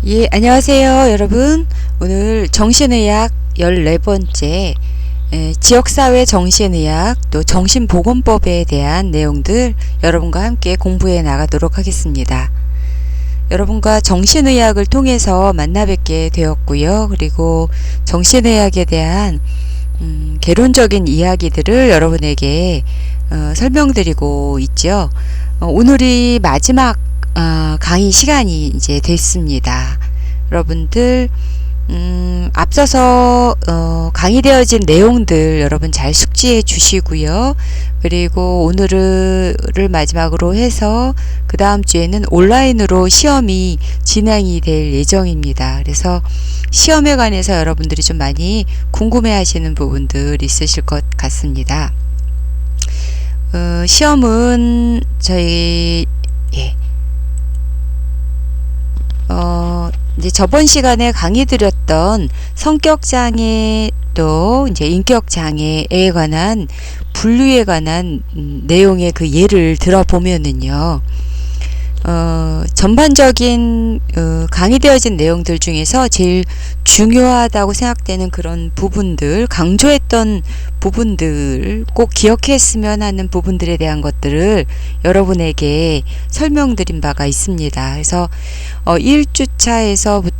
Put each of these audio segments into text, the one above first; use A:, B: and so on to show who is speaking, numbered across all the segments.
A: 예, 안녕하세요, 여러분. 오늘 정신의학 14번째 지역사회 정신의학 또 정신보건법에 대한 내용들 여러분과 함께 공부해 나가도록 하겠습니다. 여러분과 정신의학을 통해서 만나 뵙게 되었고요. 그리고 정신의학에 대한 개론적인 이야기들을 여러분에게 설명드리고 있죠. 오늘이 마지막 강의 시간이 이제 됐습니다. 여러분들 앞서서 강의되어진 내용들 여러분 잘 숙지해 주시고요. 그리고 오늘을 마지막으로 해서 그 다음 주에는 온라인으로 시험이 진행이 될 예정입니다. 그래서 시험에 관해서 여러분들이 좀 많이 궁금해 하시는 부분들 있으실 것 같습니다. 시험은 저희 이제 저번 시간에 강의 드렸던 성격장애 또 이제 인격장애에 관한 분류에 관한 내용의 그 예를 들어보면은요, 전반적인 강의되어진 내용들 중에서 제일 중요하다고 생각되는 그런 부분들, 강조했던 부분들, 꼭 기억했으면 하는 부분들에 대한 것들을 여러분에게 설명드린 바가 있습니다. 그래서 1주차에서부터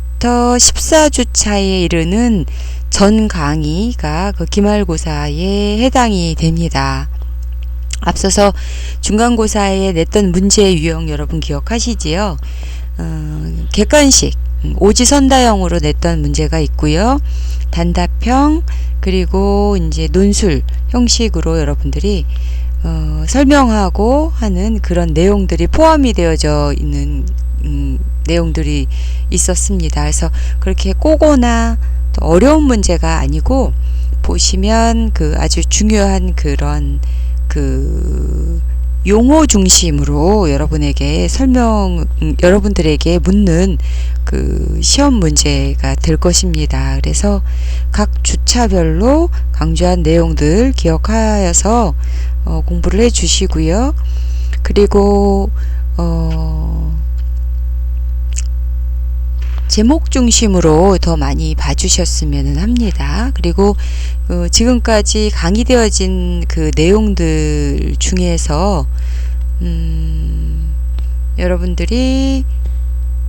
A: 14주차에 이르는 전 강의가 그 기말고사에 해당이 됩니다. 앞서서 중간고사에 냈던 문제의 유형 여러분 기억하시지요? 객관식, 오지선다형으로 냈던 문제가 있고요. 단답형, 그리고 이제 논술 형식으로 여러분들이 설명하고 하는 그런 내용들이 포함이 되어져 있는 내용들이 있었습니다. 그래서 그렇게 꼬거나 또 어려운 문제가 아니고 보시면 그 아주 중요한 그런 그 용어 중심으로 여러분들에게 묻는 그 시험 문제가 될 것입니다. 그래서 각 주차별로 강조한 내용들 기억하여서 공부를 해 주시고요. 그리고 제목 중심으로 더 많이 봐주셨으면 합니다. 그리고 지금까지 강의되어진 그 내용들 중에서 여러분들이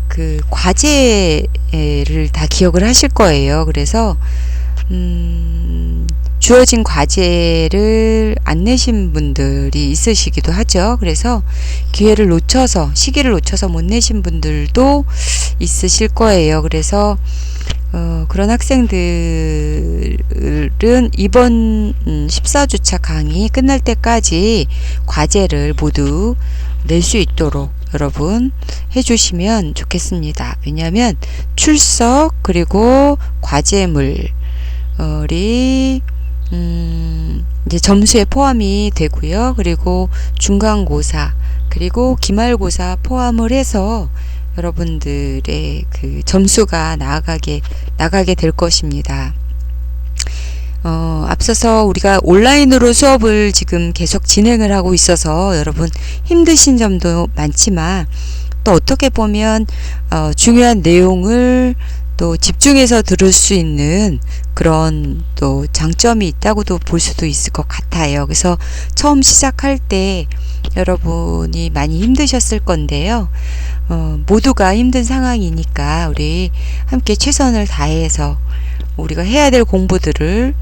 A: 그 과제를 다 기억을 하실 거예요. 그래서 주어진 과제를 안 내신 분들이 있으시기도 하죠. 그래서 시기를 놓쳐서 못 내신 분들도 있으실 거예요. 그래서 그런 학생들은 이번 14주차 강의 끝날 때까지 과제를 모두 낼 수 있도록 여러분 해주시면 좋겠습니다. 왜냐하면 출석 그리고 과제물이 이제 점수에 포함이 되고요. 그리고 중간고사 그리고 기말고사 포함을 해서 여러분들의 그 점수가 나가게 될 것입니다. 앞서서 우리가 온라인으로 수업을 지금 계속 진행을 하고 있어서 여러분 힘드신 점도 많지만 또 어떻게 보면 중요한 내용을 또 집중해서 들을 수 있는 그런 또 장점이 있다고도 볼 수도 있을 것 같아요. 그래서 처음 시작할 때 여러분이 많이 힘드셨을 건데요. 모두가 힘든 상황이니까 우리 함께 최선을 다해서 우리가 해야 될 공부들을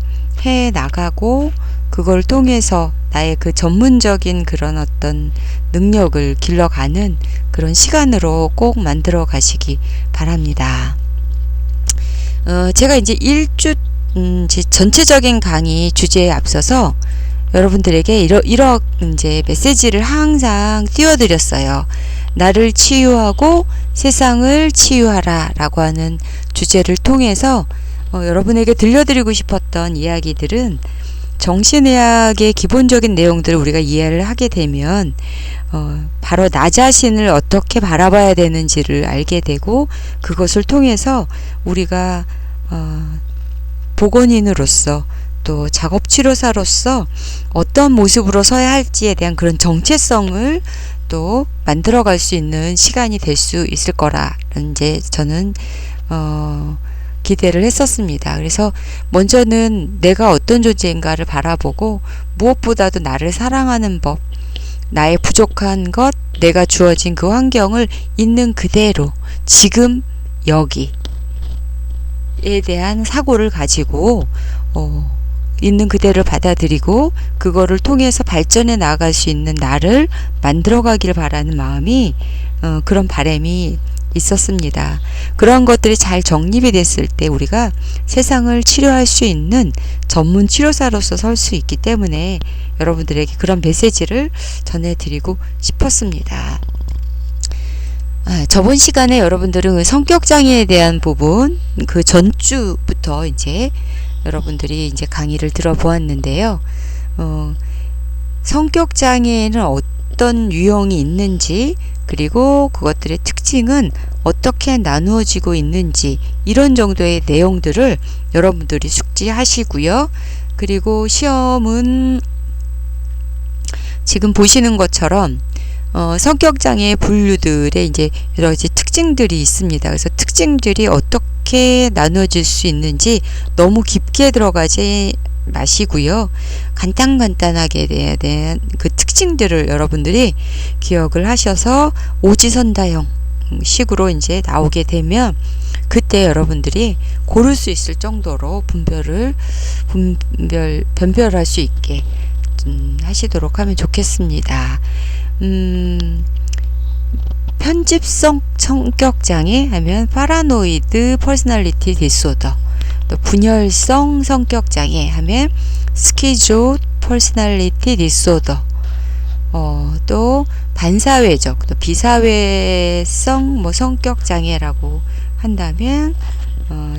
A: 해 나가고 그걸 통해서 나의 그 전문적인 그런 어떤 능력을 길러가는 그런 시간으로 꼭 만들어 가시기 바랍니다. 제가 이제 전체적인 강의 주제에 앞서서 여러분들에게 이런 이제 메시지를 항상 띄워드렸어요. 나를 치유하고 세상을 치유하라 라고 하는 주제를 통해서 여러분에게 들려드리고 싶었던 이야기들은 정신의학의 기본적인 내용들을 우리가 이해를 하게 되면 바로 나 자신을 어떻게 바라봐야 되는지를 알게 되고 그것을 통해서 우리가 보건인으로서 또 작업치료사로서 어떤 모습으로 서야 할지에 대한 그런 정체성을 또 만들어갈 수 있는 시간이 될 수 있을 거라는 이제 저는 기대를 했었습니다. 그래서 먼저는 내가 어떤 존재인가를 바라보고 무엇보다도 나를 사랑하는 법, 나의 부족한 것, 내가 주어진 그 환경을 있는 그대로 지금 여기에 대한 사고를 가지고 있는 그대로 받아들이고 그거를 통해서 발전해 나아갈 수 있는 나를 만들어가기를 바라는 마음이 그런 바람이 있었습니다. 그런 것들이 잘 정립이 됐을 때 우리가 세상을 치료할 수 있는 전문 치료사로서 설 수 있기 때문에 여러분들에게 그런 메시지를 전해드리고 싶었습니다. 저번 시간에 여러분들은 성격장애에 대한 부분 그 전주부터 이제 여러분들이 이제 강의를 들어보았는데요. 성격장애에는 어떤 유형이 있는지 그리고 그것들의 특징은 어떻게 나누어지고 있는지 이런 정도의 내용들을 여러분들이 숙지하시고요. 그리고 시험은 지금 보시는 것처럼 성격장애 분류들의 이제 여러 가지 특징들이 있습니다. 그래서 특징들이 어떻게 나누어질 수 있는지 너무 깊게 들어가지 마시고요. 간단하게 대한 그 특징들을 여러분들이 기억을 하셔서 오지선다형 식으로 이제 나오게 되면 그때 여러분들이 고를 수 있을 정도로 변별할 수 있게 하시도록 하면 좋겠습니다. 편집성 성격장애 하면 파라노이드 퍼스널리티 디소더, 또 분열성 성격장애 하면 스키조 퍼스널리티 디소더, 또 반사회적, 또 비사회성 성격장애라고 한다면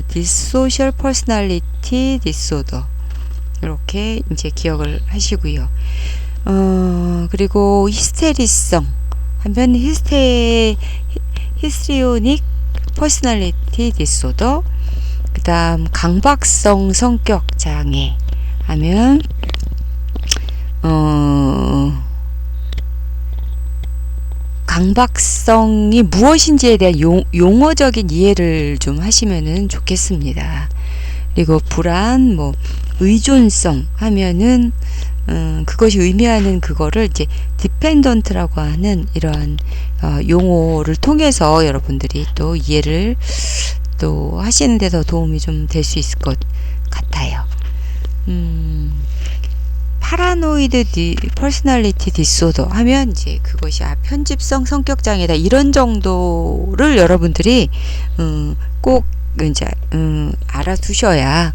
A: 디소셜 퍼스널리티 디소더 이렇게 이제 기억을 하시고요. 그리고 히스테리성 하면 히스트리오닉 퍼스널리티 디소더, 그 다음 강박성 성격장애 하면 강박성이 무엇인지에 대한 용어적인 이해를 좀 하시면은 좋겠습니다. 그리고 불안, 의존성 하면은 그것이 의미하는 그거를 이제 디펜던트라고 하는 이러한 용어를 통해서 여러분들이 또 이해를 또 하시는 데 더 도움이 좀 될 수 있을 것 같아요. 파라노이드 퍼스널리티 디소더 하면 이제 그것이 편집성 성격장애다 이런 정도를 여러분들이 꼭 이제 알아두셔야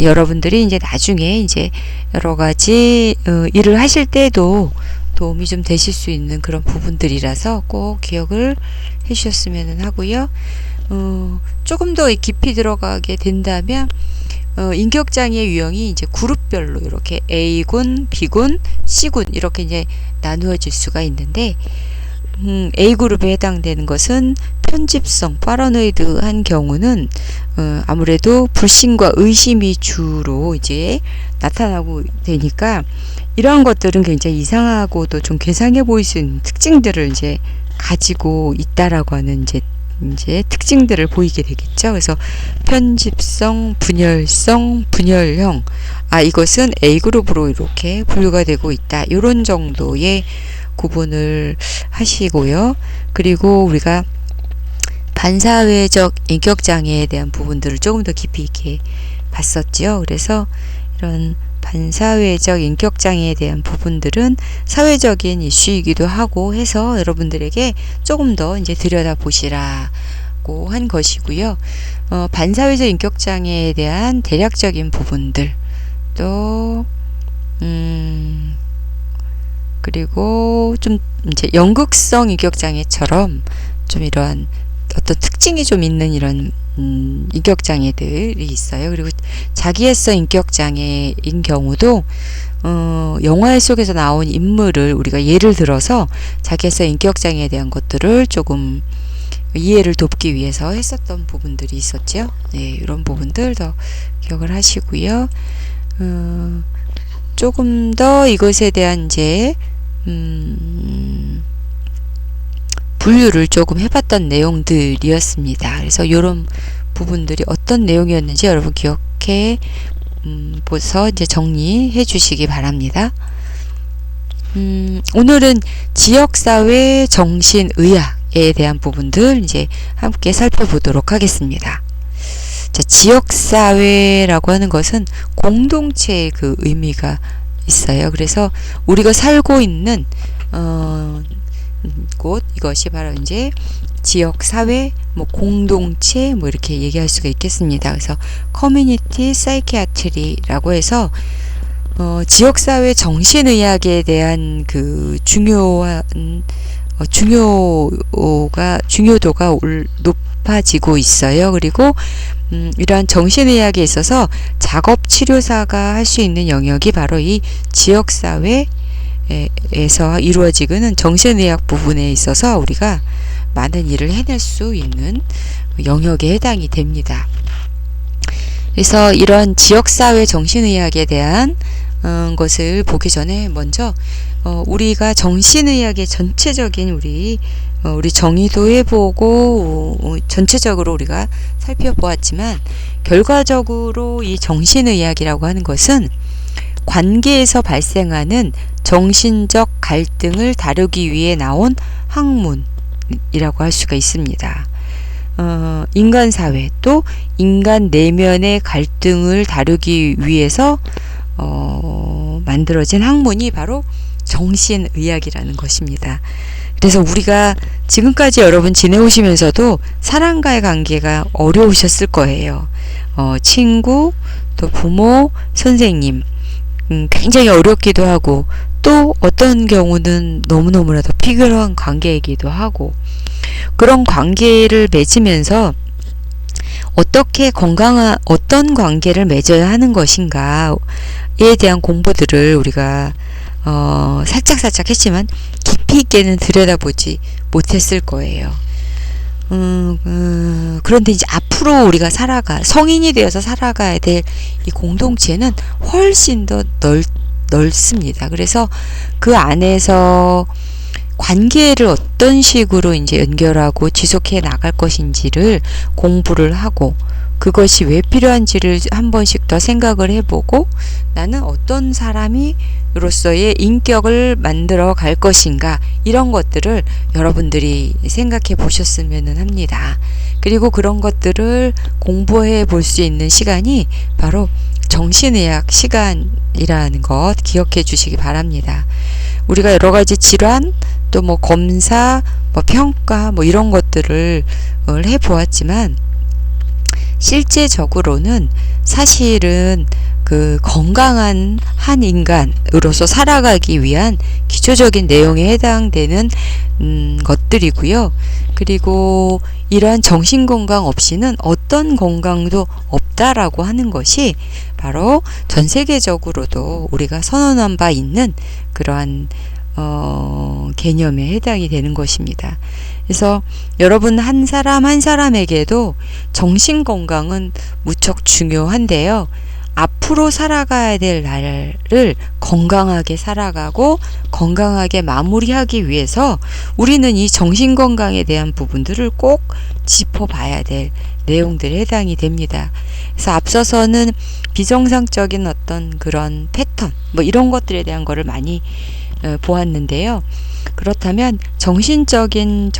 A: 여러분들이 이제 나중에 이제 여러 가지 일을 하실 때도 도움이 좀 되실 수 있는 그런 부분들이라서 꼭 기억을 해 주셨으면 하고요. 조금 더 깊이 들어가게 된다면 인격장애 유형이 이제 그룹별로 이렇게 A군, B군, C군 이렇게 이제 나누어질 수가 있는데 A그룹에 해당되는 것은 편집성, 파라노이드한 경우는 아무래도 불신과 의심이 주로 이제 나타나고 되니까 이러한 것들은 굉장히 이상하고도 좀 괴상해 보일 수 있는 특징들을 이제 가지고 있다라고 하는 이제 특징들을 보이게 되겠죠. 그래서 편집성, 분열성, 분열형, 이것은 A그룹으로 이렇게 분류가 되고 있다. 이런 정도의 구분을 하시고요. 그리고 우리가 반사회적 인격장애에 대한 부분들을 조금 더 깊이 있게 봤었죠. 그래서 이런 반사회적 인격장애에 대한 부분들은 사회적인 이슈이기도 하고 해서 여러분들에게 조금 더 이제 들여다보시라고 한 것이고요. 반사회적 인격장애에 대한 대략적인 부분들 또 그리고 좀 이제 연극성 인격장애처럼 좀 이러한 어떤 특징이 좀 있는 이런 인격장애들이 있어요. 그리고 자기애성 인격장애인 경우도 영화 속에서 나온 인물을 우리가 예를 들어서 자기애성 인격장애에 대한 것들을 조금 이해를 돕기 위해서 했었던 부분들이 있었죠. 네, 이런 부분들 더 기억을 하시고요. 조금 더 이것에 대한 이제 분류를 조금 해봤던 내용들이었습니다. 그래서 이런 부분들이 어떤 내용이었는지 여러분 기억해 보서 이제 정리해 주시기 바랍니다. 오늘은 지역사회 정신의학에 대한 부분들 이제 함께 살펴보도록 하겠습니다. 자, 지역사회라고 하는 것은 공동체의 그 의미가 있어요. 그래서 우리가 살고 있는 곳, 이것이 바로 이제 지역사회, 뭐 공동체, 뭐 이렇게 얘기할 수가 있겠습니다. 그래서 커뮤니티 사이키아트리라고 해서 지역사회 정신의학에 대한 그 중요도가 높아지고 있어요. 그리고 이러한 정신의학에 있어서 작업치료사가 할 수 있는 영역이 바로 이 지역사회에서 이루어지는 정신의학 부분에 있어서 우리가 많은 일을 해낼 수 있는 영역에 해당이 됩니다. 그래서 이런 지역사회 정신의학에 대한 것을 보기 전에 먼저 우리가 정신의학의 전체적인 우리 정의도 해보고 전체적으로 우리가 살펴보았지만 결과적으로 이 정신의학이라고 하는 것은 관계에서 발생하는 정신적 갈등을 다루기 위해 나온 학문이라고 할 수가 있습니다. 인간사회 또 인간 내면의 갈등을 다루기 위해서 만들어진 학문이 바로 정신의학이라는 것입니다. 그래서 우리가 지금까지 여러분 지내오시면서도 사람과의 관계가 어려우셨을 거예요. 친구, 또 부모, 선생님 굉장히 어렵기도 하고 또 어떤 경우는 너무너무나도 피곤한 관계이기도 하고 그런 관계를 맺으면서 어떻게 어떤 관계를 맺어야 하는 것인가에 대한 공부들을 우리가 살짝 했지만 깊이 있게는 들여다보지 못했을 거예요. 그런데 이제 앞으로 우리가 성인이 되어서 살아가야 될 이 공동체는 훨씬 더 넓습니다. 그래서 그 안에서 관계를 어떤 식으로 이제 연결하고 지속해 나갈 것인지를 공부를 하고 그것이 왜 필요한지를 한 번씩 더 생각을 해보고 나는 어떤 사람으로서의 인격을 만들어 갈 것인가 이런 것들을 여러분들이 생각해 보셨으면 합니다. 그리고 그런 것들을 공부해 볼 수 있는 시간이 바로 정신의학 시간이라는 것 기억해 주시기 바랍니다. 우리가 여러 가지 질환 또 뭐 검사 뭐 평가 뭐 이런 것들을 해 보았지만 실제적으로는 사실은 그 건강한 한 인간으로서 살아가기 위한 기초적인 내용에 해당되는 것들이고요. 그리고 이러한 정신건강 없이는 어떤 건강도 없다라고 하는 것이 바로 전 세계적으로도 우리가 선언한 바 있는 그러한 개념에 해당이 되는 것입니다. 그래서 여러분 한 사람 한 사람에게도 정신건강은 무척 중요한데요. 앞으로 살아가야 될 날을 건강하게 살아가고 건강하게 마무리하기 위해서 우리는 이 정신건강에 대한 부분들을 꼭 짚어봐야 될 내용들에 해당이 됩니다. 그래서 앞서서는 비정상적인 어떤 그런 패턴 뭐 이런 것들에 대한 거를 많이 보았는데요. 그렇다면 정상적인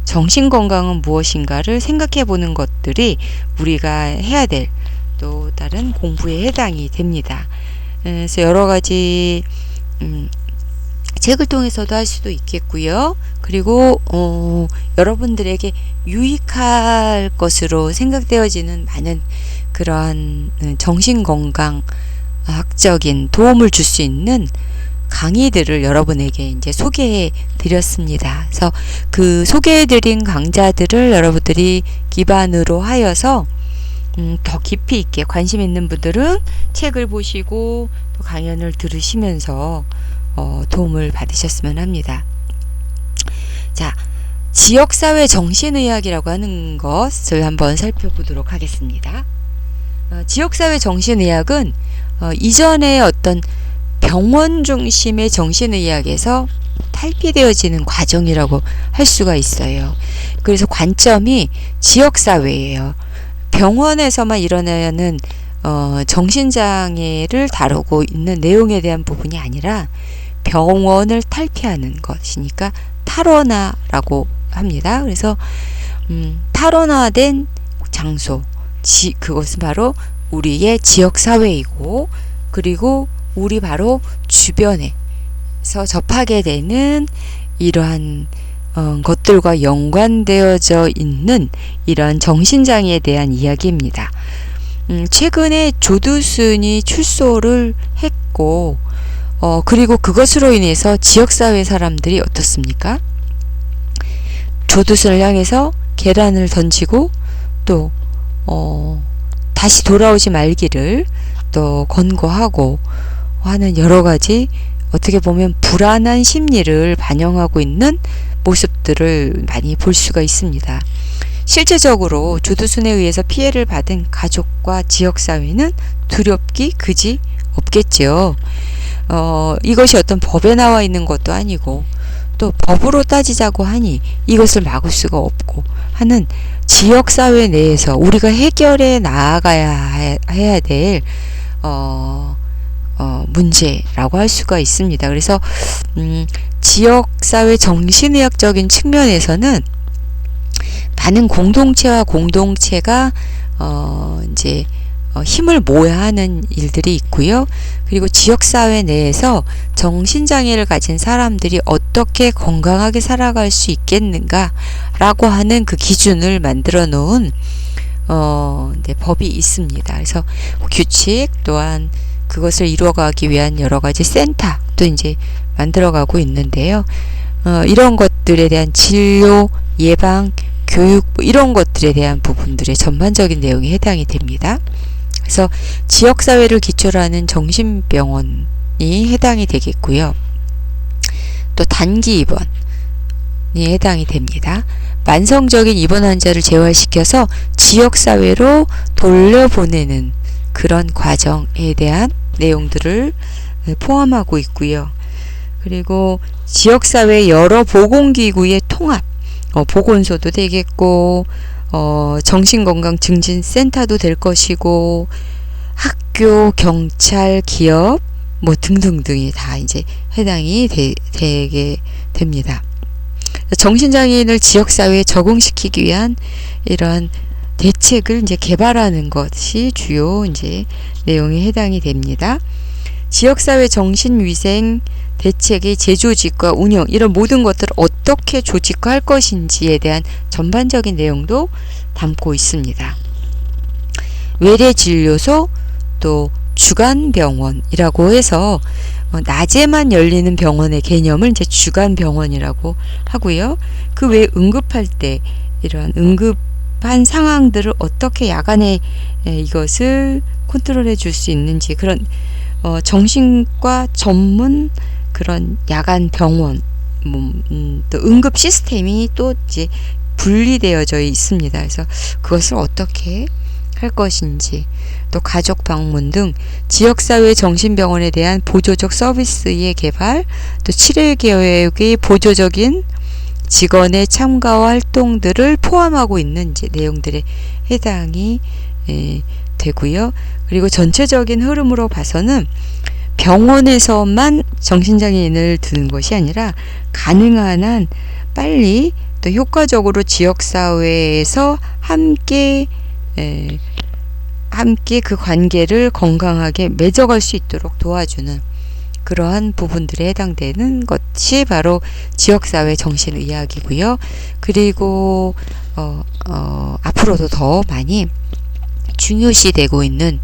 A: 정신건강은 무엇인가를 생각해 보는 것들이 우리가 해야 될 또 다른 공부에 해당이 됩니다. 그래서 여러 가지 책을 통해서도 할 수도 있겠고요. 그리고 여러분들에게 유익할 것으로 생각되어지는 많은 그러한 정신건강학적인 도움을 줄 수 있는 강의들을 여러분에게 이제 소개해 드렸습니다. 그래서 그 소개해 드린 강좌들을 여러분들이 기반으로 하여서 더 깊이 있게 관심 있는 분들은 책을 보시고 또 강연을 들으시면서 도움을 받으셨으면 합니다. 자, 지역사회 정신의학이라고 하는 것을 한번 살펴보도록 하겠습니다. 지역사회 정신의학은 이전에 어떤 병원 중심의 정신의학에서 탈피되어지는 과정이라고 할 수가 있어요. 그래서 관점이 지역사회예요. 병원에서만 일어나는 정신장애를 다루고 있는 내용에 대한 부분이 아니라 병원을 탈피하는 것이니까 탈원화라고 합니다. 그래서 탈원화된 장소, 그것은 바로 우리의 지역사회이고, 그리고 우리 바로 주변에서 접하게 되는 이러한 것들과 연관되어져 있는 이러한 정신장애에 대한 이야기입니다. 최근에 조두순이 출소를 했고, 그리고 그것으로 인해서 지역사회 사람들이 어떻습니까? 조두순을 향해서 계란을 던지고 또 다시 돌아오지 말기를 또 권고하고 하는 여러가지 어떻게 보면 불안한 심리를 반영하고 있는 모습들을 많이 볼 수가 있습니다. 실제적으로 조두순에 의해서 피해를 받은 가족과 지역사회는 두렵기 그지 없겠죠. 이것이 어떤 법에 나와 있는 것도 아니고 또 법으로 따지자고 하니 이것을 막을 수가 없고 하는 지역사회 내에서 우리가 해결해 나아가야 해야 될 문제라고 할 수가 있습니다. 그래서 지역사회 정신의학적인 측면에서는 많은 공동체와 공동체가 이제 힘을 모아야 하는 일들이 있고요. 그리고 지역사회 내에서 정신장애를 가진 사람들이 어떻게 건강하게 살아갈 수 있겠는가 라고 하는 그 기준을 만들어 놓은 법이 있습니다. 그래서 규칙 또한 그것을 이루어가기 위한 여러 가지 센터도 이제 만들어가고 있는데요. 이런 것들에 대한 진료, 예방, 교육 이런 것들에 대한 부분들의 전반적인 내용이 해당이 됩니다. 그래서 지역사회를 기초로 하는 정신병원이 해당이 되겠고요. 또 단기 입원이 해당이 됩니다. 만성적인 입원 환자를 재활시켜서 지역사회로 돌려보내는 그런 과정에 대한 내용들을 포함하고 있고요. 그리고 지역사회 여러 보건기구의 통합, 보건소도 되겠고 정신건강증진센터도 될 것이고 학교, 경찰, 기업 뭐 등등등이 다 이제 해당이 되게 됩니다. 정신장애인을 지역사회에 적응시키기 위한 이런 대책을 이제 개발하는 것이 주요 이제 내용에 해당이 됩니다. 지역사회 정신위생 대책의 재조직과 운영 이런 모든 것들을 어떻게 조직화할 것인지에 대한 전반적인 내용도 담고 있습니다. 외래진료소 또 주간병원이라고 해서 낮에만 열리는 병원의 개념을 이제 주간병원이라고 하고요. 그 외에 응급할 때 이러한 응급한 상황들을 어떻게 야간에 이것을 컨트롤해 줄 수 있는지 그런 정신과 전문 그런 야간 병원 또 응급 시스템이 또 이제 분리되어져 있습니다. 그래서 그것을 어떻게 할 것인지 또 가족 방문 등 지역사회 정신병원에 대한 보조적 서비스의 개발 또 치료계획의 보조적인 직원의 참가와 활동들을 포함하고 있는 이제 내용들에 해당이 되고요. 그리고 전체적인 흐름으로 봐서는 병원에서만 정신장애인을 두는 것이 아니라 가능한 한 빨리 또 효과적으로 지역사회에서 함께 그 관계를 건강하게 맺어갈 수 있도록 도와주는 그러한 부분들에 해당되는 것이 바로 지역사회 정신의학이고요. 그리고 앞으로도 더 많이 중요시되고 있는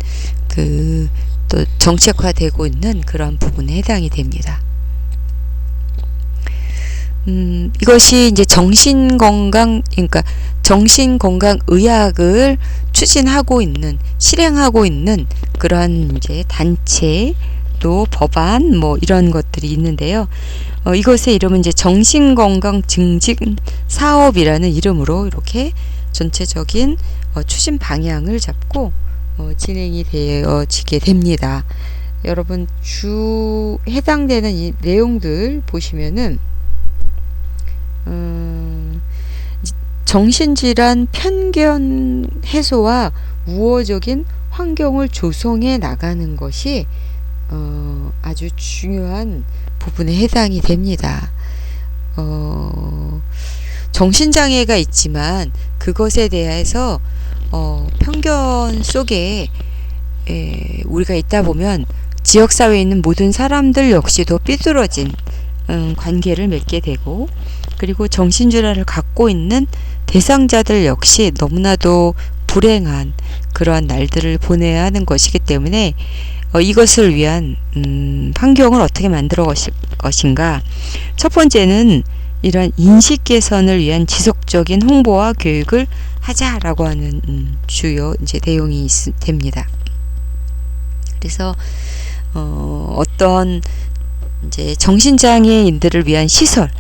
A: 또 정책화되고 있는 그런 부분에 해당이 됩니다. 이것이 이제 그러니까 정신건강의학을 추진하고 있는, 실행하고 있는 그러한 이제 단체, 또 법안, 뭐 이런 것들이 있는데요. 이것의 이름은 이제 정신건강증진 사업이라는 이름으로 이렇게 전체적인 추진 방향을 잡고 진행이 되어지게 됩니다. 여러분 해당되는 이 내용들 보시면은 정신질환 편견 해소와 우호적인 환경을 조성해 나가는 것이 아주 중요한 부분에 해당이 됩니다. 정신장애가 있지만 그것에 대해서 편견 속에 우리가 있다 보면 지역사회에 있는 모든 사람들 역시도 삐뚤어진 관계를 맺게 되고, 그리고 정신질환을 갖고 있는 대상자들 역시 너무나도 불행한 그러한 날들을 보내야 하는 것이기 때문에 이것을 위한 환경을 어떻게 만들어 것인가. 첫 번째는 이런 인식 개선을 위한 지속적인 홍보와 교육을 하자라고 하는 주요 이제 내용이 됩니다. 그래서 어떤 이제 정신장애인들을 위한 시설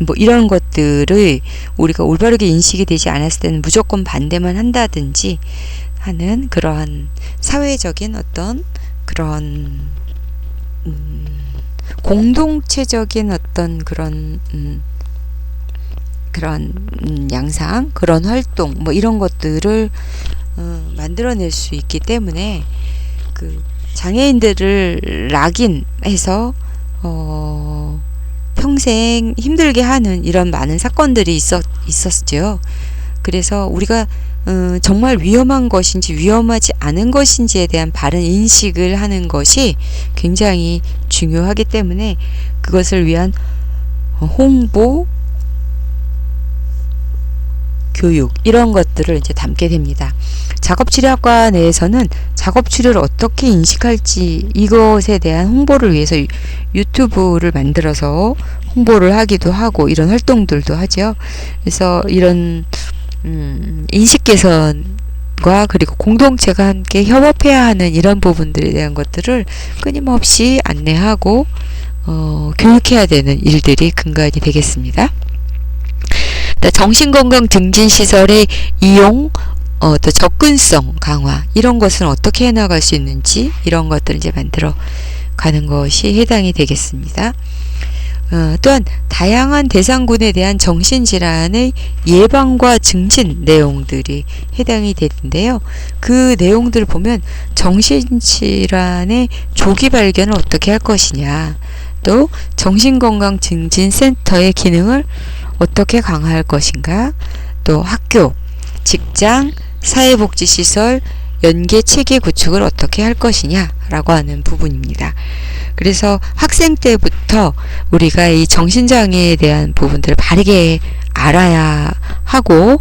A: 뭐 이런 것들을 우리가 올바르게 인식이 되지 않았을 때는 무조건 반대만 한다든지 하는 그러한 사회적인 어떤 그런 공동체적인 어떤 그런 양상, 그런 활동 뭐 이런 것들을 만들어낼 수 있기 때문에 그 장애인들을 락인해서 평생 힘들게 하는 이런 많은 사건들이 있었죠. 그래서 우리가 정말 위험한 것인지 위험하지 않은 것인지에 대한 바른 인식을 하는 것이 굉장히 중요하기 때문에 그것을 위한 홍보, 교육 이런 것들을 이제 담게 됩니다. 작업치료학과 내에서는 작업치료를 어떻게 인식할지 이것에 대한 홍보를 위해서 유튜브를 만들어서 홍보를 하기도 하고 이런 활동들도 하죠. 그래서 이런 인식 개선과 그리고 공동체가 함께 협업해야 하는 이런 부분들에 대한 것들을 끊임없이 안내하고 교육해야 되는 일들이 근간이 되겠습니다. 정신건강 증진시설의 이용, 또 접근성 강화 이런 것은 어떻게 해나갈 수 있는지 이런 것들을 이제 만들어 가는 것이 해당이 되겠습니다. 또한 다양한 대상군에 대한 정신질환의 예방과 증진 내용들이 해당이 되는데요. 그 내용들을 보면 정신질환의 조기 발견을 어떻게 할 것이냐, 또 정신건강증진센터의 기능을 어떻게 강화할 것인가, 또 학교, 직장, 사회복지시설, 연계 체계 구축을 어떻게 할 것이냐 라고 하는 부분입니다. 그래서 학생 때부터 우리가 이 정신장애에 대한 부분들을 바르게 알아야 하고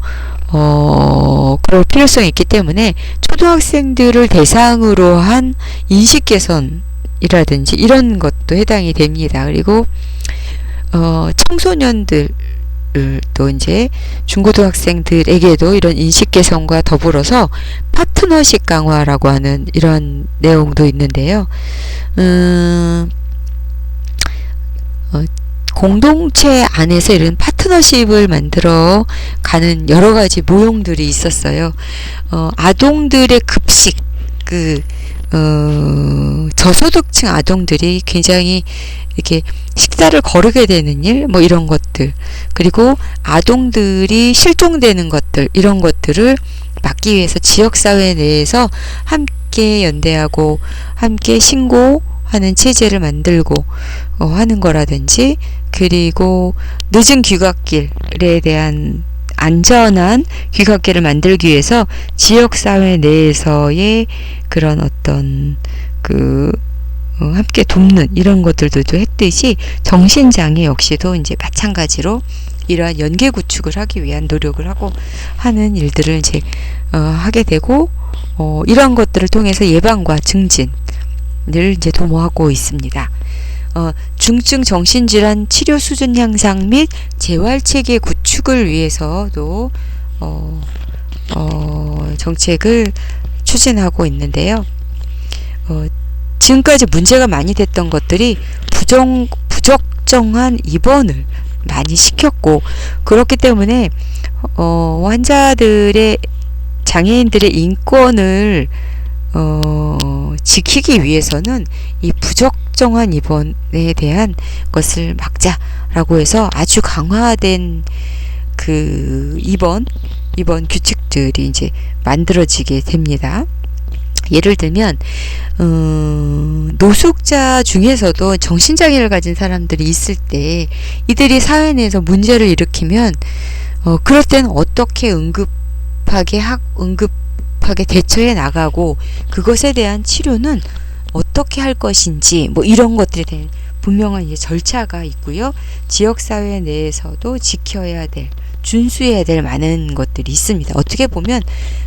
A: 그럴 필요성이 있기 때문에 초등학생들을 대상으로 한 인식 개선이라든지 이런 것도 해당이 됩니다. 그리고 청소년들 또 이제 중고등학생들에게도 이런 인식 개선과 더불어서 파트너십 강화라고 하는 이런 내용도 있는데요. 공동체 안에서 이런 파트너십을 만들어 가는 여러 가지 모형들이 있었어요. 아동들의 급식, 저소득층 아동들이 굉장히 이렇게 식사를 거르게 되는 일, 뭐 이런 것들, 그리고 아동들이 실종되는 것들, 이런 것들을 막기 위해서 지역사회 내에서 함께 연대하고 함께 신고하는 체제를 만들고 하는 거라든지, 그리고 늦은 귀갓길에 대한 안전한 귀갓길을 만들기 위해서 지역사회 내에서의 그런 어떤 함께 돕는 이런 것들도 했듯이 정신장애 역시도 이제 마찬가지로 이러한 연계 구축을 하기 위한 노력을 하고 하는 일들을 이제 하게 되고 이런 것들을 통해서 예방과 증진을 이제 도모하고 있습니다. 중증 정신질환 치료 수준 향상 및 재활체계 구축을 위해서도 정책을 추진하고 있는데요. 지금까지 문제가 많이 됐던 것들이 부적정한 입원을 많이 시켰고, 그렇기 때문에 환자들의 장애인들의 인권을 지키기 위해서는 이 부적정한 입원에 대한 것을 막자라고 해서 아주 강화된 그 입원 규칙들이 이제 만들어지게 됩니다. 예를 들면 노숙자 중에서도 정신장애를 가진 사람들이 있을 때 이들이 사회 내에서 문제를 일으키면 그럴 때는 어떻게 응급하게 대처해 나가고 그것에 대한 치료는 어떻게 할 것인지 뭐 이런 것들에 대한 분명한 이제 절차가 있고요. 지역사회 내에서도 지켜야 될 준수해야 될 많은 것들이 있습니다. 어떻게 보면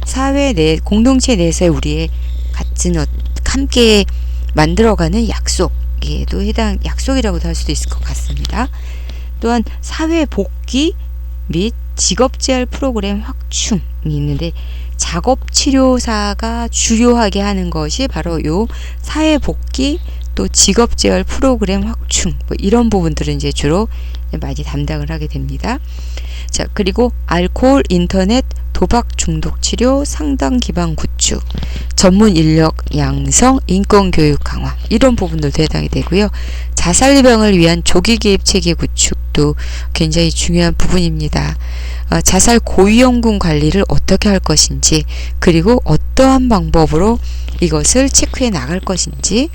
A: 사회 내 공동체 내에서의 우리의 같은 함께 만들어가는 약속에도 약속이라고도 할 수도 있을 것 같습니다. 또한 사회 복귀 및 직업재활 프로그램 확충이 있는데 작업치료사가 주요하게 하는 것이 바로 요 사회 복귀 또 직업재활 프로그램 확충 뭐 이런 부분들은 이제 주로 많이 담당을 하게 됩니다. 자, 그리고 알코올, 인터넷, 도박 중독 치료, 상담 기반 구축, 전문 인력 양성, 인권 교육 강화 이런 부분들도 해당이 되고요. 자살 예방을 위한 조기 개입 체계 구축도 굉장히 중요한 부분입니다. 자살 고위험군 관리를 어떻게 할 것인지 그리고 어떠한 방법으로 이것을 체크해 나갈 것인지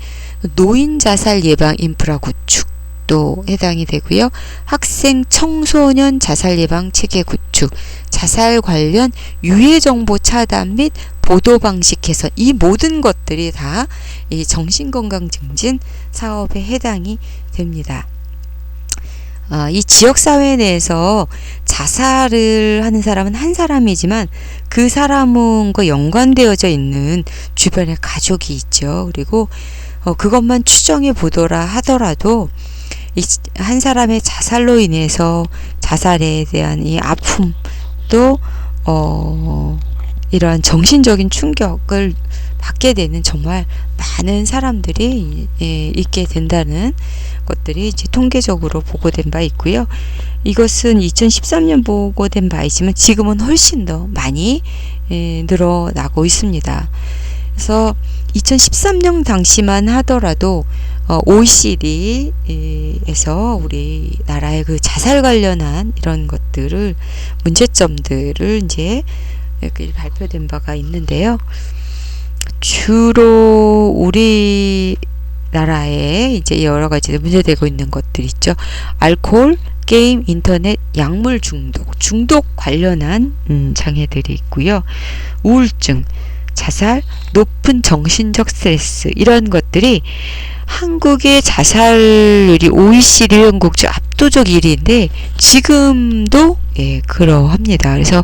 A: 노인 자살 예방 인프라 구축 도 해당이 되고요. 학생 청소년 자살 예방 체계 구축, 자살 관련 유해 정보 차단 및 보도 방식 개선 이 모든 것들이 다 이 정신건강 증진 사업에 해당이 됩니다. 이 지역사회 내에서 자살을 하는 사람은 한 사람이지만 그 사람과 연관되어져 있는 주변에 가족이 있죠. 그리고 그것만 추정해 보더라 하더라도 한 사람의 자살로 인해서 자살에 대한 이 아픔도 이러한 정신적인 충격을 받게 되는 정말 많은 사람들이 있게 된다는 것들이 이제 통계적으로 보고된 바 있고요. 이것은 2013년 보고된 바이지만 지금은 훨씬 더 많이 늘어나고 있습니다. 그래서 2013년 당시만 하더라도 OECD에서 우리나라의 그 자살 관련한 이런 것들을 문제점들을 이제 발표된 바가 있는데요. 주로 우리나라에 이제 여러 가지 문제되고 있는 것들 있죠. 알코올, 게임, 인터넷, 약물 중독 관련한 장애들이 있고요. 우울증, 자살, 높은 정신적 스트레스 이런 것들이 한국의 자살률이 OECD 회원국 중 압도적 1위인데 지금도 그러합니다. 그래서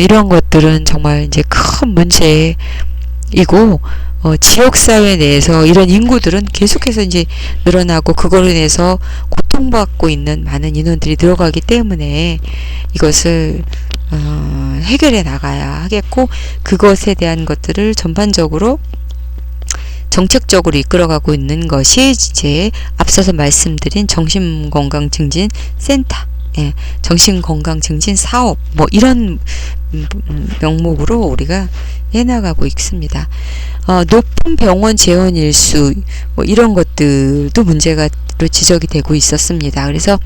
A: 이런 것들은 정말 이제 큰 문제이고 지역사회 내에서 이런 인구들은 계속해서 이제 늘어나고 그걸로 인해서 고통받고 있는 많은 인원들이 들어가기 때문에 이것을 해결해 나가야 하겠고 그것에 대한 것들을 전반적으로 정책적으로 이끌어가고 있는 것이 이제 앞서서 말씀드린 정신건강증진센터, 정신건강증진사업 뭐 이런 명목으로 우리가 해나가고 있습니다. 높은 병원 재원 일수 뭐 이런 것들도 문제가 지적이 되고 있었습니다. 그래서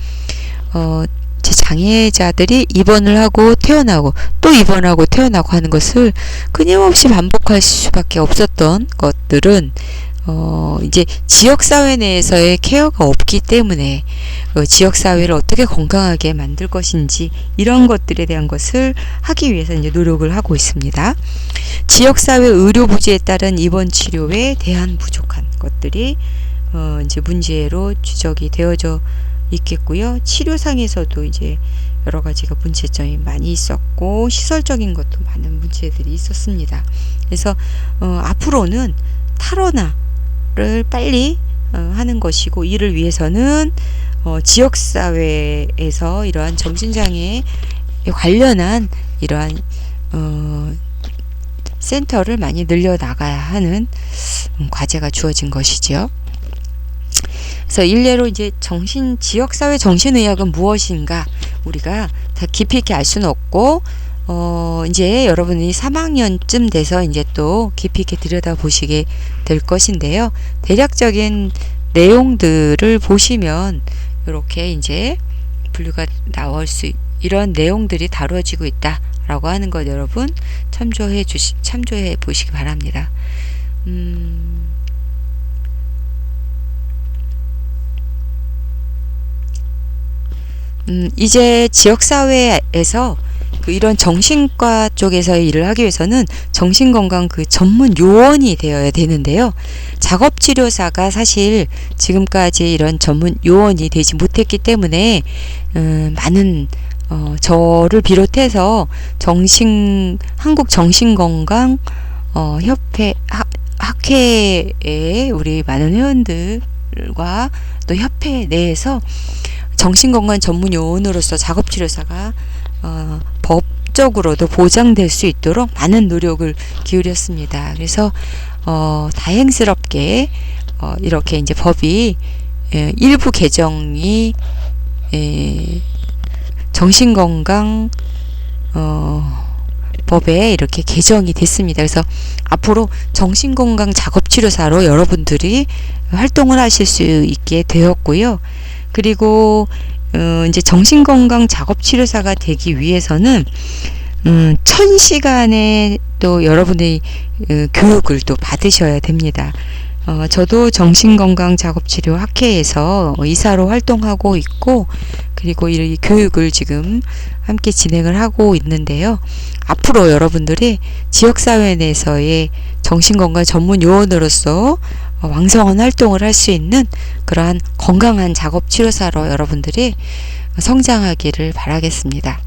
A: 장애자들이 입원을 하고 퇴원하고 또 입원하고 퇴원하고 하는 것을 끊임없이 반복할 수밖에 없었던 것들은 이제 지역사회 내에서의 케어가 없기 때문에 지역사회를 어떻게 건강하게 만들 것인지 이런 것들에 대한 것을 하기 위해서 이제 노력을 하고 있습니다. 지역사회 의료 부재에 따른 입원 치료에 대한 부족한 것들이 이제 문제로 지적이 되어져 있겠고요. 치료상에서도 이제 여러 가지가 문제점이 많이 있었고 시설적인 것도 많은 문제들이 있었습니다. 그래서 앞으로는 탈원화를 빨리 하는 것이고 이를 위해서는 지역사회에서 이러한 정신장애에 관련한 이러한 센터를 많이 늘려나가야 하는 과제가 주어진 것이죠. 그래서 일례로 이제 지역사회 정신의학은 무엇인가 우리가 다 깊이 있게 알 수는 없고 이제 여러분이 3학년쯤 돼서 이제 또 깊이 있게 들여다보시게 될 것인데요. 대략적인 내용들을 보시면 이렇게 이제 분류가 나올 수 이런 내용들이 다뤄지고 있다라고 하는 것 여러분 참조해 보시기 바랍니다. 이제 지역사회에서 이런 정신과 쪽에서의 일을 하기 위해서는 정신건강 전문 요원이 되어야 되는데요. 작업치료사가 사실 지금까지 이런 전문 요원이 되지 못했기 때문에 많은 저를 비롯해서 한국정신건강 협회 학회에 우리 많은 회원들과 또 협회 내에서 정신건강 전문 요원으로서 작업치료사가 법적으로도 보장될 수 있도록 많은 노력을 기울였습니다. 그래서 다행스럽게 이렇게 이제 법이 일부 개정이 정신건강 법에 이렇게 개정이 됐습니다. 그래서 앞으로 정신건강 작업치료사로 여러분들이 활동을 하실 수 있게 되었고요. 그리고 이제 정신건강 작업치료사가 되기 위해서는 1000시간의 또 여러분의 교육을 또 받으셔야 됩니다. 저도 정신건강 작업치료 학회에서 이사로 활동하고 있고 그리고 이 교육을 지금 함께 진행을 하고 있는데요. 앞으로 여러분들이 지역사회 내에서의 정신건강 전문 요원으로서 왕성한 활동을 할 수 있는 그러한 건강한 작업치료사로 여러분들이 성장하기를 바라겠습니다.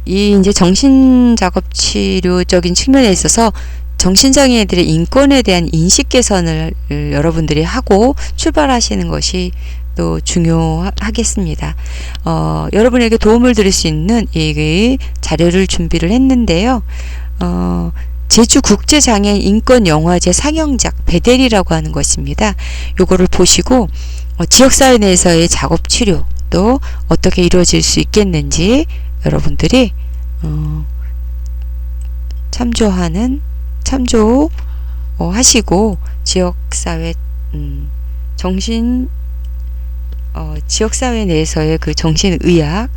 A: 이 이제 정신작업치료적인 측면에 있어서 정신장애인들의 인권에 대한 인식 개선을 여러분들이 하고 출발하시는 것이 또 중요하겠습니다. 여러분에게 도움을 드릴 수 있는 이 자료를 준비를 했는데요. 제주국제장애인 인권영화제 상영작 베델이라고 하는 것입니다. 요거를 보시고 지역사회 내에서의 작업치료 또 어떻게 이루어질 수 있겠는지 여러분들이 참조하시고 지역사회 지역사회 내에서의 정신의학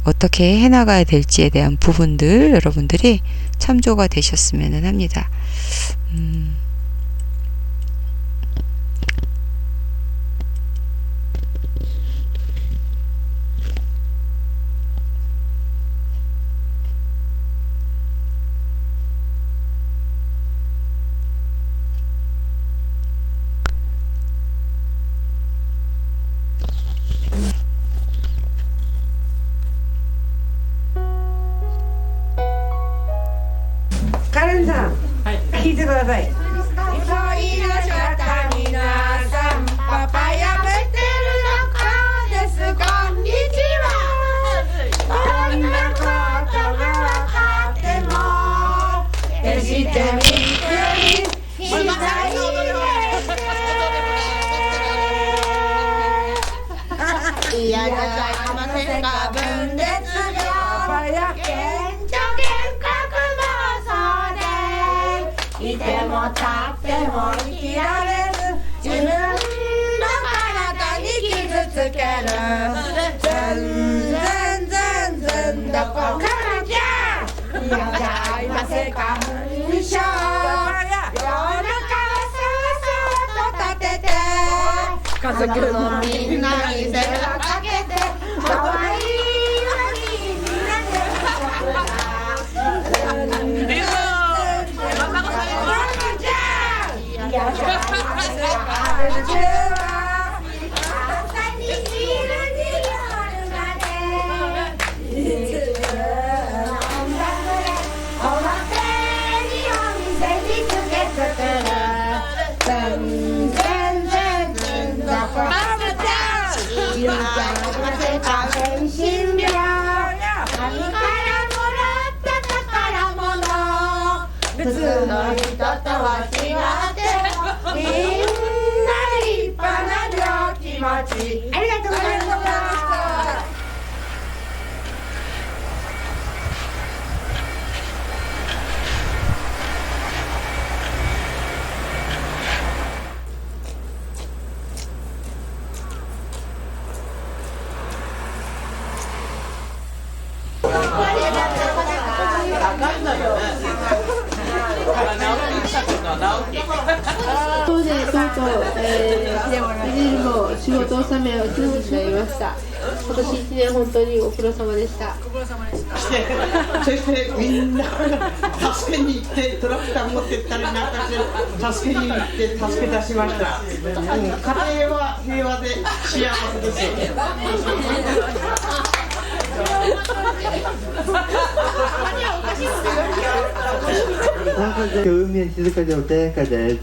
A: 어떻게 해나가야 될지에 대한 부분들 여러분들이 참조가 되셨으면 합니다.
B: カレンさん、聞いてください。急いらっしゃった皆さん、パパやめてるのかです。こんにちは。こんなことがわかっても決してびっくりしないで。嫌じゃありませんか。分裂病や現状幻覚いても立っても生きられず自分の体に傷つける全然どこからじゃ嫌じゃありませんか。不詳夜中はそうと立てて家族のみんなに世話かけて可愛いわにみんなで普通の人とは違ってみんな立派な病気持ち。ありがとうございました。
C: 当時とうとう、ビニールの仕事納めをすることになりました。今年1年本当にご苦労様でした。
D: そしてみんな助けに行ってトラクター持ってったりなんかして助けに行って助け出しました。家庭は平和で幸せですよ。
E: なんかで海は静かで穏やかです。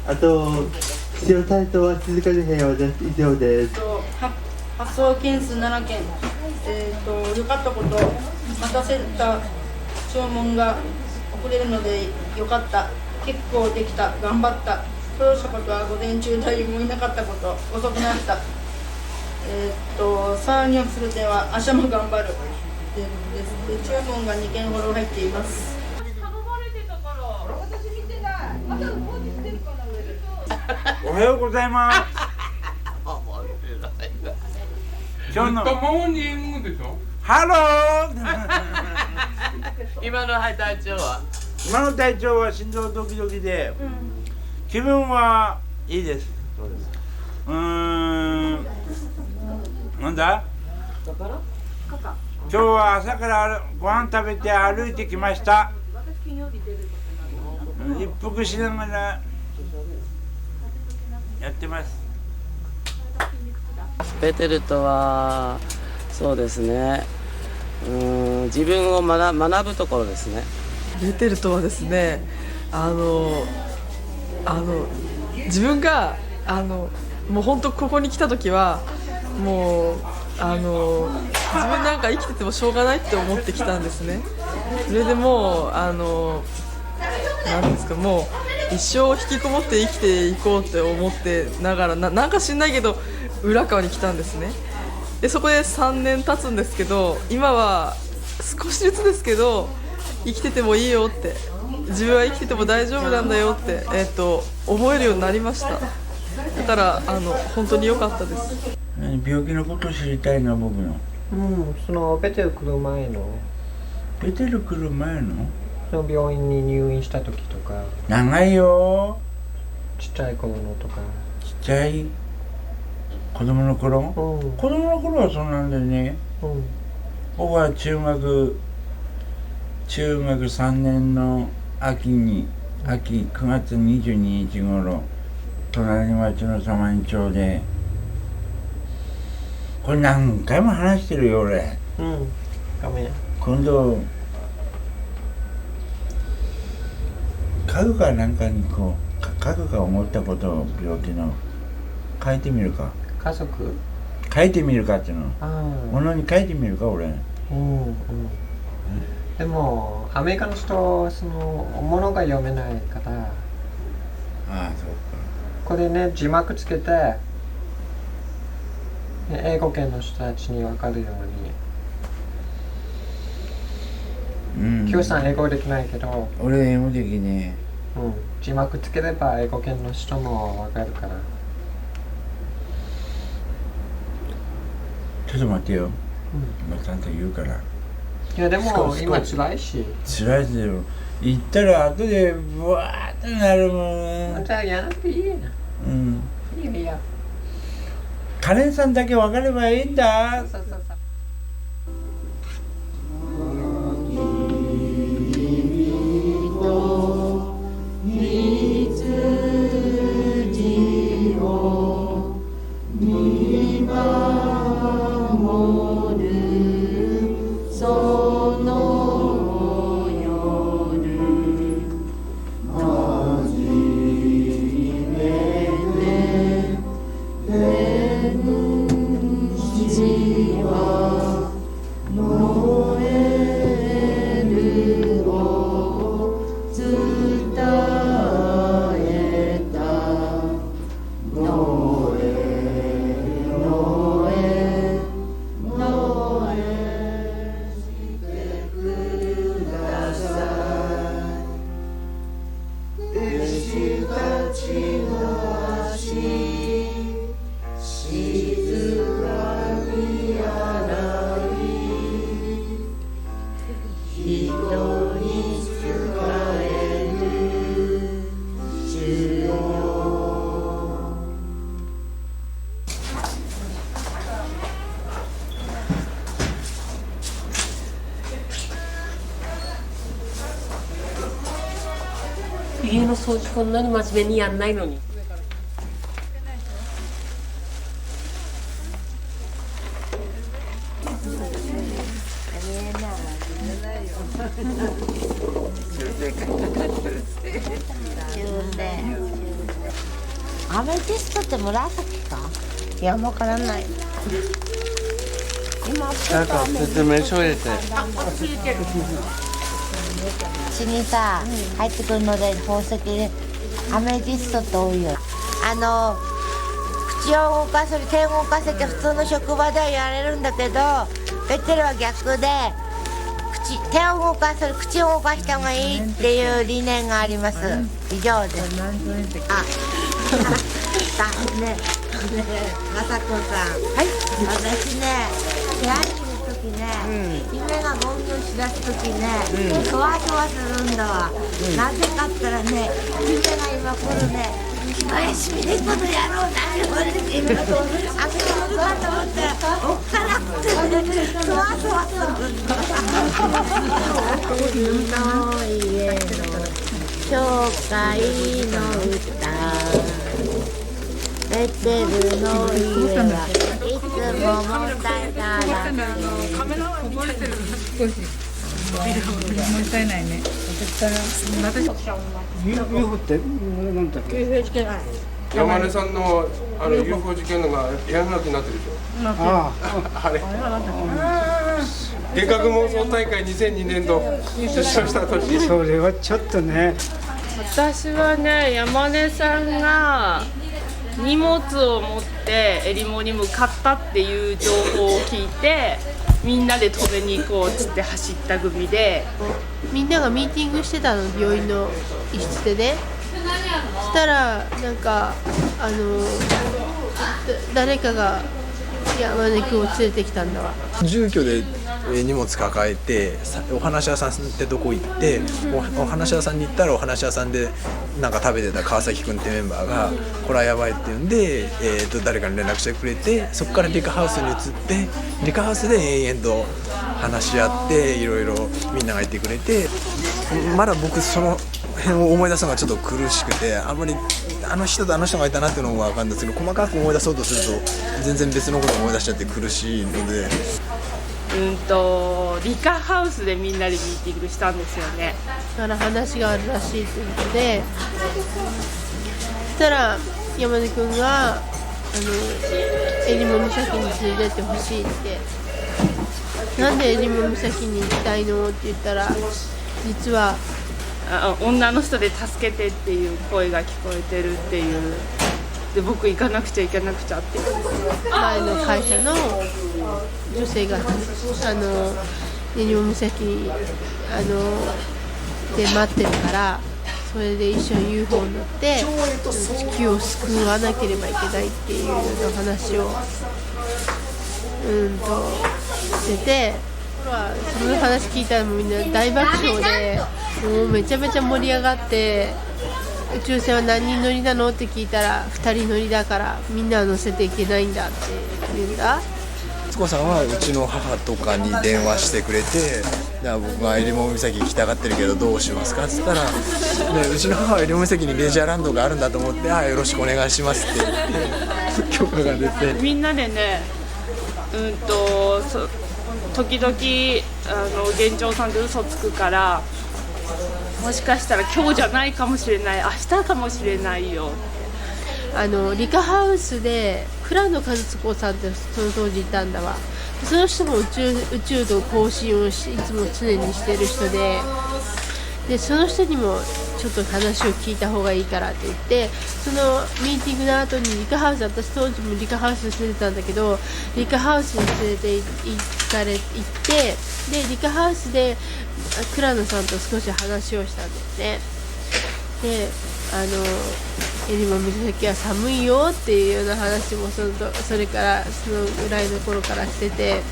E: あと塩体操は静かで平和です。以上です。
F: 発送件数7件、良かったこと、待たせた注文が遅れるので良かった、結構できた、頑張った、苦労したことは午前中誰もいなかったこと、遅くなった、騒ぎをする点は明日も頑張るということです。注文が2件ほど入っています。
G: おはようございます。今日の
H: モーニングでしょ。
G: ハロー。
H: 今の体調は？
G: 今の体調は心臓ドキドキで、気分はいいです。なんだ？今日は朝からご飯食べて歩いてきました。一服しながらやってます。
I: ベテルとはそうですね、自分を学ぶところですね。
J: ベテルとはですね、自分がもう本当ここに来た時はもう自分なんか生きててもしょうがないって思ってきたんですね。それでもうなんですか、もう一生引きこもって生きていこうって思ってながらなんか知んないけど浦川に来たんですね。でそこで3年経つんですけど、今は少しずつですけど生きててもいいよって、自分は生きてても大丈夫なんだよって、思えるようになりました。だから本当に良かったです。
G: 病気のことを知りたいな、僕の。
D: そのベテル来る前の
G: ベテル来る前の
D: その病院に入院した時とか、
G: 長いよ。
D: ちっちゃい頃のとか、
G: ちっちゃい子供の頃、子供の頃はそうなんだよね。僕は中学3年の秋9月22日頃、隣町の様に町で、これ何回も話してるよ俺。
D: ごめん。
G: 今度家具かなんかにこう家具が思ったことを病気の書いてみるか。
D: 家族
G: 書いてみるかっていうの。物に書いてみるか俺。
D: でもアメリカの人はその物が読めないから。
G: ああ、そうか。
D: これね、字幕つけて英語圏の人たちに分かるように。キヨさん英語できないけど。
G: 俺英語できね
D: え。字幕つければ英語圏の人も分かるから。
G: ちょっと待ってよ。今ちゃんと言うから。
D: いやでも今辛いし。
G: 辛いですよ。言ったら後でブワーってなるもん。
D: じゃあやらなくていいや。いいよいいよ。
G: カレンさんだけ分かればいいんだ。
D: そうそうそう。
C: は
K: 家の掃除こんなに真面目にやんないのに。
B: アメジストって紫か？いや、わからない。今
I: なんか説明書入れて。
B: 口にさ、入ってくるので宝石でアメジストって多いよ。口を動かす、手を動かせて普通の職場ではやれるんだけど、ベテルは逆で手を動かす、口を動かした方がいいっていう理念があります。以上です。ね、まさこさん。はい。私ね、部屋にいるときね、夢がゴンゴンしだすときね、そわそわするんだわ。なぜかったらね、夢が今来るね、しみでこの野郎何これって夢が開けてくるかと思ったら、おっかなくてね、そわそわするんだ。君の家の教会の歌。ベテルの家はいつも問題だらけ。
J: カメラはこぼれてる。少し。もったいないね。
L: UFO ってなんだっけ？
H: 山根さんのUFO 事件のがやらなくなってるでしょ。あれ。幻覚妄想大会2002年度出場した年。
L: それはちょっとね。
M: 私はね、山根さんが荷物を持ってえりもに向かったっていう情報を聞いて、みんなで止めに行こうっつって走った組で、
C: みんながミーティングしてたの、病院の一室でね。そしたらなんか誰かが山根君を連れてきたんだわ。
N: 住居で荷物抱えてお話屋さんってとこ行って、お話屋さんに行ったらお話屋さんでなんか食べてた川崎君ってメンバーがこれはやばいって言うんで、誰かに連絡してくれて、そこからリカハウスに移ってリカハウスで延々と話し合っていろいろみんながいてくれて、まだ僕その辺を思い出すのがちょっと苦しくて、あんまりあの人とあの人がいたなっていうのも分かるんですけど、細かく思い出そうとすると全然別のことを思い出しちゃって苦しいので。
M: リカハウスでみんなでミーティングしたんですよね。
C: だから話があるらしいということで、そしたら山根君がえりも岬に連れてってほしいって、なんでえりも岬に行きたいのって言ったら、実は
M: 女の人で助けてっていう声が聞こえてるっていう。で、僕行かなくちゃいけなくちゃって
C: 前の会社の女性がえりも岬で待ってるから、それで一緒に UFO に乗って地球を救わなければいけないっていうような話をしてて、その話聞いたらみんな大爆笑で、もうめちゃめちゃ盛り上がって、宇宙船は何人乗りなのって聞いたら2人乗りだからみんなは乗せていけないんだって言うんだ。
N: 敦子さんはうちの母とかに電話してくれて、僕がえりも岬行きたがってるけどどうしますかっつったら、うちの母はえりも岬にレジャーランドがあるんだと思って、よろしくお願いしますって言って許可が出て、
M: みんなでね、時々現状さんで嘘つくから、もしかしたら今日じゃないかもしれない、明日かもしれないよ。
C: リカハウスで倉野和子さんってその当時いたんだわ。その人も宇宙と交信をいつも常にしてる人で、その人にもちょっと話を聞いた方がいいからって言って、そのミーティングの後にリカハウス、私当時もリカハウスに住んでたんだけど、リカハウスに連れて行って、でリカハウスで倉野さんと少し話をしたんだよね。でえりも岬は寒いよっていうような話もそれからそのぐらいの頃からしてて、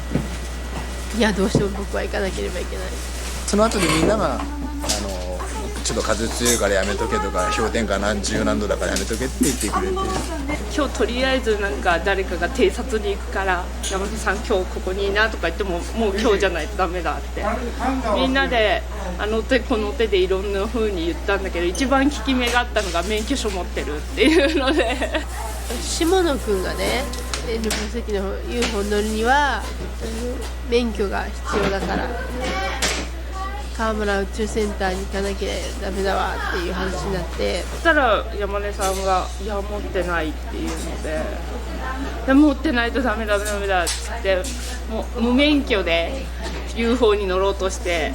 C: いやどうしても僕は行かなければいけない。
N: その後でみんながちょっと風強いからやめとけとか氷点下何十何度だからやめとけって言ってくれて、
M: 今日とりあえずなんか誰かが偵察に行くから山根さん今日ここにいなとか言ってももう今日じゃないとダメだってみんなであの手この手でいろんな風に言ったんだけど、一番効き目があったのが免許証持ってるっていうので
C: 下野くんがね連絡先の UFO 乗るには免許が必要だから川村宇宙センターに行かなきゃダメだわっていう話になって、
M: そしたら山根さんが「いや持ってない」っていうので「で持ってないとダメだダメだ」っつってもう無免許で UFO に乗ろうとして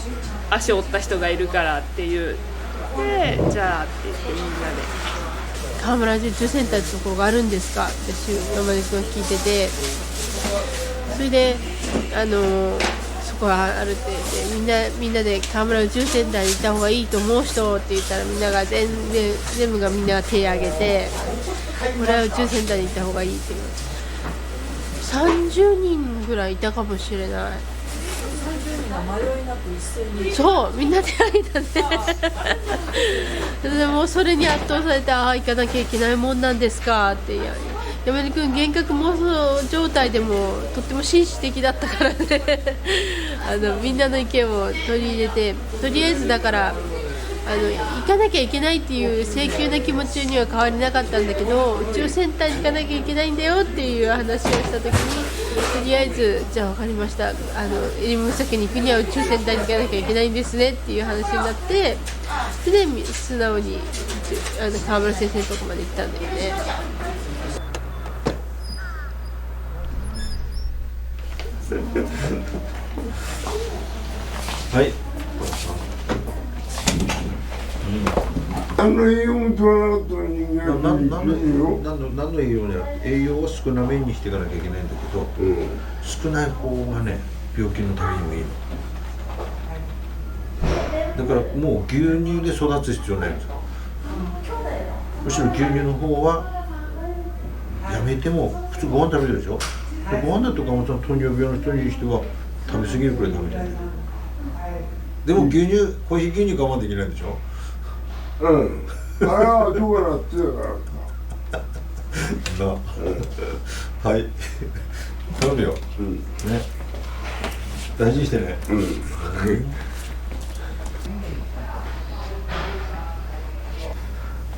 M: 足を折った人がいるからっていうでじゃあって言ってみんなで。
C: 川村宇宙センターってところがあるんですかって山根君が聞いてて、それでそこはあるって言ってみんなで川村宇宙センターに行った方がいいと思う人って言ったらみんなが全部がみんなが手を挙げて、これは宇宙センターに行った方がいいって言う。30人ぐらいいたかもしれない。そうみんな手挙げたねでもそれに圧倒されて、ああ行かなきゃいけないもんなんですかって山根君幻覚妄想状態でもとっても紳士的だったからねみんなの意見を取り入れて、とりあえずだから行かなきゃいけないっていう請求な気持ちには変わりなかったんだけど、宇宙センターに行かなきゃいけないんだよっていう話をした時に、とりあえずじゃあ分かりました、襟岬に行くには宇宙センターに行かなきゃいけないんですねっていう話になって、それで素直に川村先生のとこまで行ったんだよね。
O: はい。
H: 何の栄養も取らなかったの人間
O: 何の栄養じゃなくて、栄養を少なめにしていかなきゃいけないんだけど、少ない方がね病気のためにもいいの。だからもう牛乳で育つ必要ないんですよ。むしろ牛乳の方はやめても、普通ご飯食べるでしょ。でご飯だとかもその糖尿病の人にしては食べ過ぎるくらい食べてる。でも牛乳、コーヒー牛乳我慢できないでしょ。
H: あれはどこから強いから
O: はい頼むよ、ね、大事にしてね、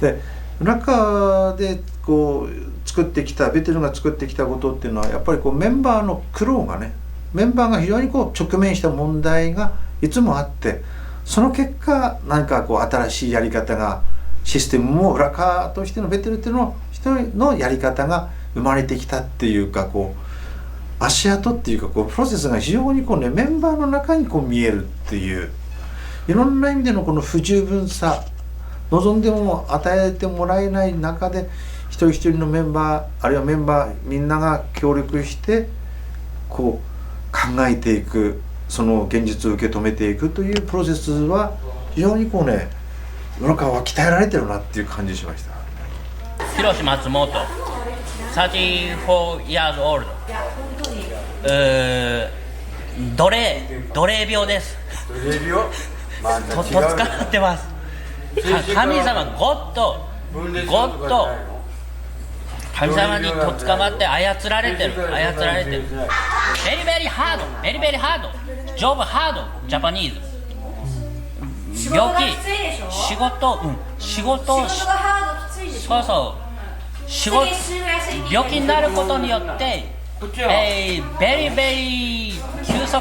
O: で中でこう作ってきたベテルが作ってきたことっていうのはやっぱりこうメンバーの苦労がね、メンバーが非常にこう直面した問題がいつもあって、その結果何かこう新しいやり方が、システムも裏側としてのベテルっていうの人のやり方が生まれてきたっていうか、こう足跡っていうかこうプロセスが非常にこうねメンバーの中にこう見えるっていう、いろんな意味でのこの不十分さ、望んでも与えてもらえない中で一人一人のメンバーあるいはメンバーみんなが協力してこう考えていく、その現実を受け止めていくというプロセスは非常にこうね裏側は鍛えられてるなっていう感じしました。
P: 広島松本34 years old、奴隷病です。
O: 奴隷病？
P: とっつかってます。神様ゴッド神様にとっ捕まって操られてる。ベリベリハードジョブハードジャパニーズ。病気仕事そうそう病気になることによってベリベリ休息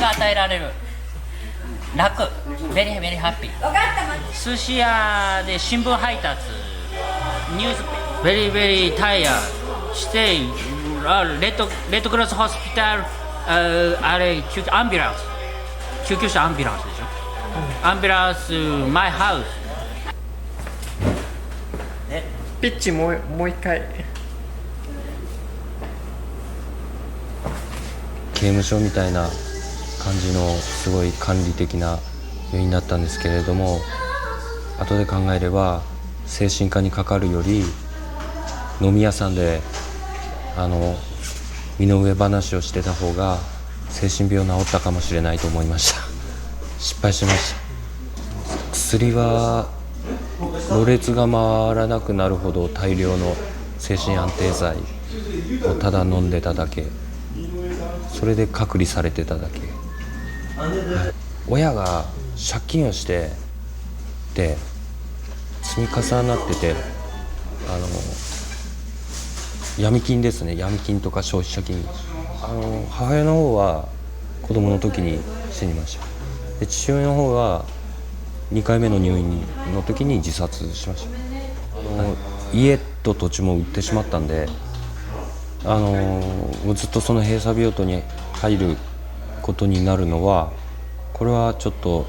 P: が与えられる。楽ベリベリハッピー。寿司屋で新聞配達ニュースベリベリタイヤしてレッドクロスホスピタルあれアンビュランス救急車アンビュランスでしょ。アンビュランスマイハウス。
J: ピッチもう一回。
Q: 刑務所みたいな感じのすごい管理的な病院だったんですけれども、後で考えれば精神科にかかるより飲み屋さんで身の上話をしてた方が精神病治ったかもしれないと思いました。失敗しました。薬はろれつが回らなくなるほど大量の精神安定剤をただ飲んでただけ、それで隔離されてただけ、親が借金をしてで積み重なってて、闇金ですね、闇金とか消費者金、母親の方は子供の時に死にました。で父親の方は2回目の入院の時に自殺しました。家と土地も売ってしまったんで、もうずっとその閉鎖病棟に入ることになるのはこれはちょっと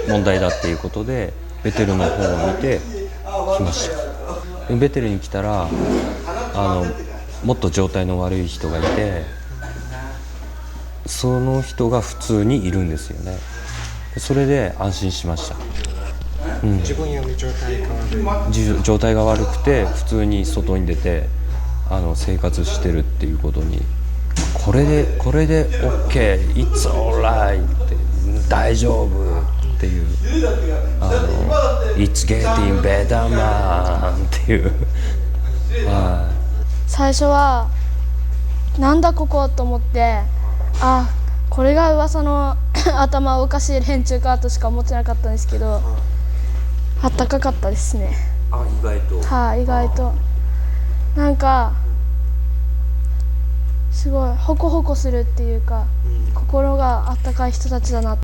Q: 問題だっていうことでベテルの方を見て来ました。ベテルに来たらもっと状態の悪い人がいて、その人が普通にいるんですよね。それで安心しました。自分より状態が悪くて普通に外に出て生活してるっていうことに、これで OK It's alright って大丈夫っていうIt's getting better man っていう
R: 最初はなんだここと思って、これが噂の頭おかしい連中かとしか思ってなかったんですけど、あったかかったですね。
Q: 意外と。
R: 意外となんかすごいホコホコするっていうか、心があったかい人たちだなって。